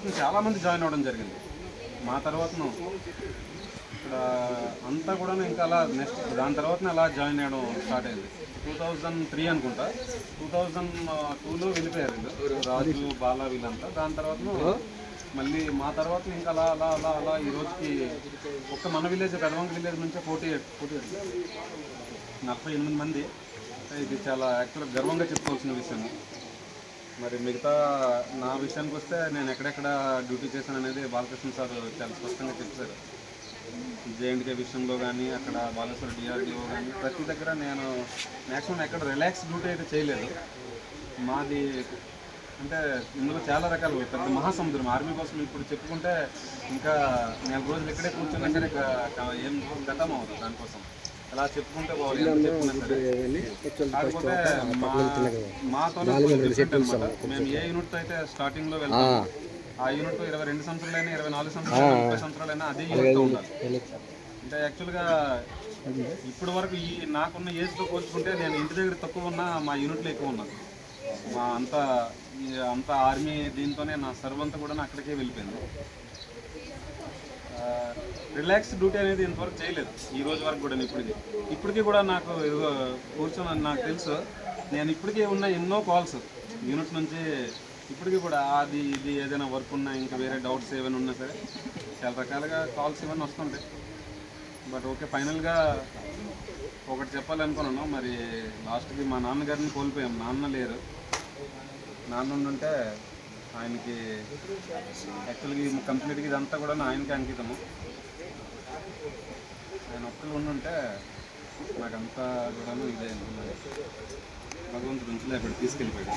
తర్వాత చాలామంది జాయిన్ అవ్వడం జరిగింది. మా తర్వాతను ఇక్కడ అంతా కూడా ఇంకా అలా నెక్స్ట్ దాని తర్వాత అలా జాయిన్ అవ్వడం స్టార్ట్ అయింది. 2003 అనుకుంటా, 2002లో వెళ్ళిపోయారు వీళ్ళు, రాజు బాలా వీళ్ళంతా. దాని తర్వాత మళ్ళీ మా తర్వాత ఇంకా అలా అలా అలా అలా ఈ రోజుకి ఒక్క మన విలేజ్ పెదవంక విలేజ్ నుంచే 48 మంది. ఇది చాలా యాక్చువల్గా గర్వంగా చెప్పుకోవాల్సిన విషయము. మరి మిగతా నా విషయానికి వస్తే నేను ఎక్కడెక్కడ డ్యూటీ చేశాను అనేది బాలకృష్ణ సార్ చాలా స్పష్టంగా చెప్పారు. జేఎండ్కే విషయంలో కానీ, అక్కడ బాలేశ్వర డిఆర్డిఓ కానీ, ప్రతి దగ్గర నేను మ్యాక్సిమం ఎక్కడ రిలాక్స్ డ్యూటీ అయితే చేయలేదు. మాది అంటే ఇందులో చాలా రకాలు, పెద్ద మహాసముద్రం ఆర్మీ కోసం. ఇప్పుడు చెప్పుకుంటే ఇంకా 4 రోజులు ఇక్కడే కూర్చున్నా సరే ఏం గతం అవుతుంది దానికోసం. ఎలా చెప్పుకుంటే చెప్పుకున్నా సరే. కాకపోతే మాతోనే డిఫరెంట్ అనమాట. మేము ఏ యూనిట్ అయితే స్టార్టింగ్లో వెళ్తాము, ఆ యూనిట్ 22 సంవత్సరాలైనా, 24 సంవత్సరాలైనా, 30 సంవత్సరాలైనా అదే యూనిట్తో ఉండాలి. అంటే యాక్చువల్గా ఇప్పటి వరకు ఈ నాకున్న ఏజ్తో పోల్చుకుంటే నేను ఇంటి దగ్గర తక్కువ ఉన్నా, మా యూనిట్లో ఎక్కువ ఉన్నాను. మా అంతా ఆర్మీ దీంతోనే నా సర్వంతా కూడా అక్కడికే వెళ్ళిపోయింది. రిలాక్స్ డ్యూటీ అనేది ఇంతవరకు చేయలేదు ఈ రోజు వరకు కూడా. ఇప్పటికీ కూడా నాకు కూర్చొని నాకు తెలుసు, నేను ఇప్పటికీ ఉన్న ఎన్నో కాల్స్ యూనిట్ నుంచి ఇప్పటికీ కూడా అది ఇది ఏదైనా వర్క్ ఉన్నా, ఇంకా వేరే డౌట్స్ ఏమైనా ఉన్నా సరే చాలా రకాలుగా కాల్స్ ఇవన్నీ వస్తుంటాయి. బట్ ఓకే, ఫైనల్గా ఒకటి చెప్పాలనుకున్నాను. మరి లాస్ట్కి మా నాన్నగారిని కోల్పోయాం. నాన్న లేరు. నాన్న ఉంటే ఆయనకి యాక్చువల్గా కంప్లీట్గా ఇదంతా కూడా ఆయనకి అంకితము. ఆయన ఒక్కరు ఉండుంటే నాకంతా కూడా ఇదే భగవంతుడు ఉంచలేకపోయాడు, తీసుకెళ్ళిపోయాడు.